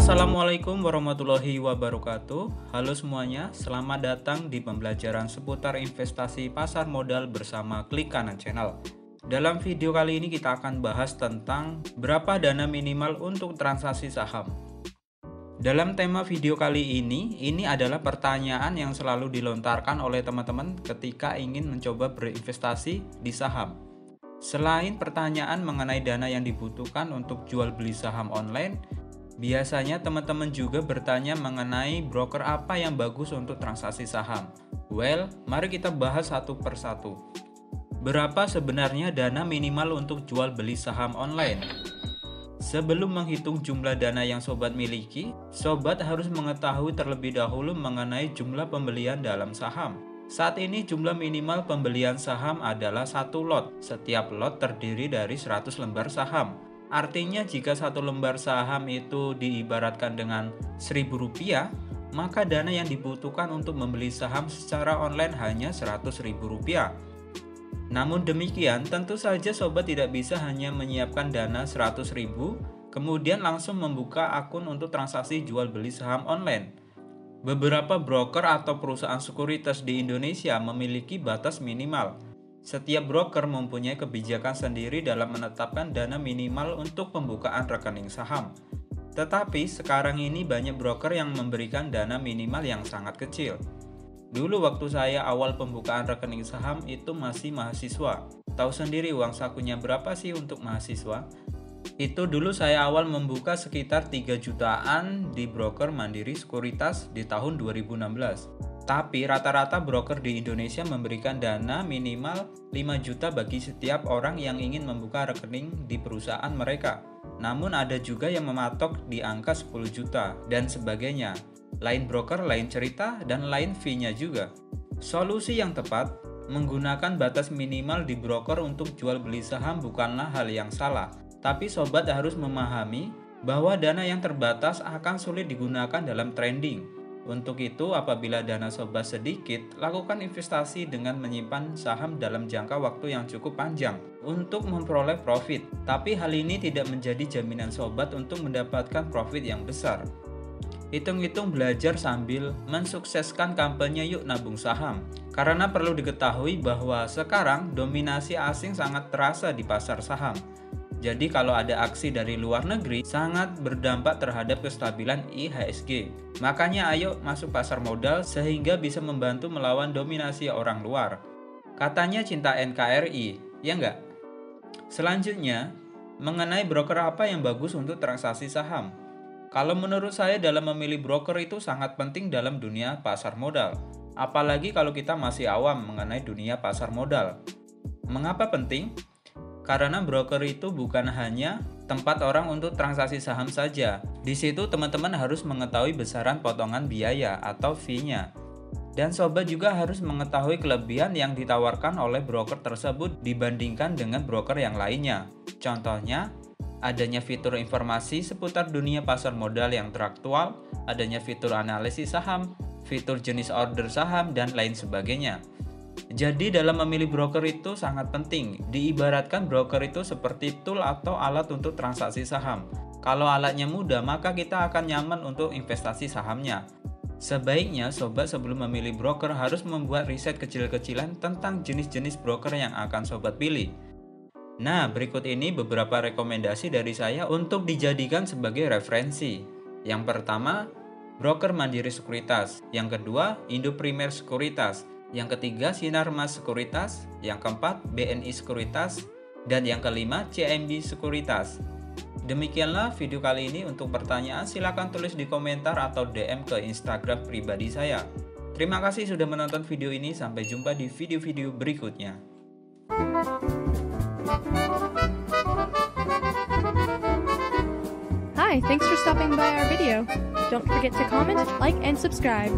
Assalamualaikum warahmatullahi wabarakatuh. Halo semuanya, selamat datang di pembelajaran seputar investasi pasar modal bersama Klik Kanan Channel. Dalam video kali ini kita akan bahas tentang berapa dana minimal untuk transaksi saham. Dalam tema video kali ini adalah pertanyaan yang selalu dilontarkan oleh teman-teman ketika ingin mencoba berinvestasi di saham. Selain pertanyaan mengenai dana yang dibutuhkan untuk jual beli saham online, biasanya teman-teman juga bertanya mengenai broker apa yang bagus untuk transaksi saham. Well, mari kita bahas satu persatu. Berapa sebenarnya dana minimal untuk jual beli saham online? Sebelum menghitung jumlah dana yang sobat miliki, sobat harus mengetahui terlebih dahulu mengenai jumlah pembelian dalam saham. Saat ini jumlah minimal pembelian saham adalah 1 lot. Setiap lot terdiri dari 100 lembar saham. Artinya jika satu lembar saham itu diibaratkan dengan Rp1.000, maka dana yang dibutuhkan untuk membeli saham secara online hanya Rp100.000. Namun demikian, tentu saja sobat tidak bisa hanya menyiapkan dana Rp100.000 kemudian langsung membuka akun untuk transaksi jual beli saham online. Beberapa broker atau perusahaan sekuritas di Indonesia memiliki batas minimal. Setiap broker mempunyai kebijakan sendiri dalam menetapkan dana minimal untuk pembukaan rekening saham. Tetapi sekarang ini banyak broker yang memberikan dana minimal yang sangat kecil. Dulu waktu saya awal pembukaan rekening saham itu masih mahasiswa. Tahu sendiri uang sakunya berapa sih untuk mahasiswa? Itu dulu saya awal membuka sekitar 3 jutaan di broker Mandiri Sekuritas di tahun 2016. Tapi rata-rata broker di Indonesia memberikan dana minimal 5 juta bagi setiap orang yang ingin membuka rekening di perusahaan mereka. Namun ada juga yang mematok di angka 10 juta dan sebagainya. Lain broker, lain cerita, dan lain fee-nya juga. Solusi yang tepat, menggunakan batas minimal di broker untuk jual beli saham bukanlah hal yang salah. Tapi sobat harus memahami bahwa dana yang terbatas akan sulit digunakan dalam trading. Untuk itu, apabila dana sobat sedikit, lakukan investasi dengan menyimpan saham dalam jangka waktu yang cukup panjang untuk memperoleh profit. Tapi hal ini tidak menjadi jaminan sobat untuk mendapatkan profit yang besar. Hitung-hitung belajar sambil mensukseskan kampanye Yuk Nabung Saham. Karena perlu diketahui bahwa sekarang dominasi asing sangat terasa di pasar saham. Jadi kalau ada aksi dari luar negeri, sangat berdampak terhadap kestabilan IHSG. Makanya ayo masuk pasar modal sehingga bisa membantu melawan dominasi orang luar. Katanya cinta NKRI, ya enggak? Selanjutnya, mengenai broker apa yang bagus untuk transaksi saham. Kalau menurut saya dalam memilih broker itu sangat penting dalam dunia pasar modal. Apalagi kalau kita masih awam mengenai dunia pasar modal. Mengapa penting? Karena broker itu bukan hanya tempat orang untuk transaksi saham saja. Di situ teman-teman harus mengetahui besaran potongan biaya atau fee-nya. Dan sobat juga harus mengetahui kelebihan yang ditawarkan oleh broker tersebut dibandingkan dengan broker yang lainnya. Contohnya, adanya fitur informasi seputar dunia pasar modal yang teraktual, adanya fitur analisis saham, fitur jenis order saham, dan lain sebagainya. Jadi dalam memilih broker itu sangat penting. Diibaratkan broker itu seperti tool atau alat untuk transaksi saham. Kalau alatnya mudah, maka kita akan nyaman untuk investasi sahamnya. Sebaiknya sobat sebelum memilih broker harus membuat riset kecil-kecilan tentang jenis-jenis broker yang akan sobat pilih. Nah, berikut ini beberapa rekomendasi dari saya untuk dijadikan sebagai referensi. Yang pertama, broker Mandiri Sekuritas. Yang kedua, Indo Primer Sekuritas. Yang ketiga, Sinarmas Sekuritas. Yang keempat, BNI Sekuritas. Dan yang kelima, CMB Sekuritas. Demikianlah video kali ini. Untuk pertanyaan silakan tulis di komentar atau DM ke Instagram pribadi saya. Terima kasih sudah menonton video ini. Sampai jumpa di video-video berikutnya. Hi, thanks for stopping by our video. Don't forget to comment, like, and subscribe.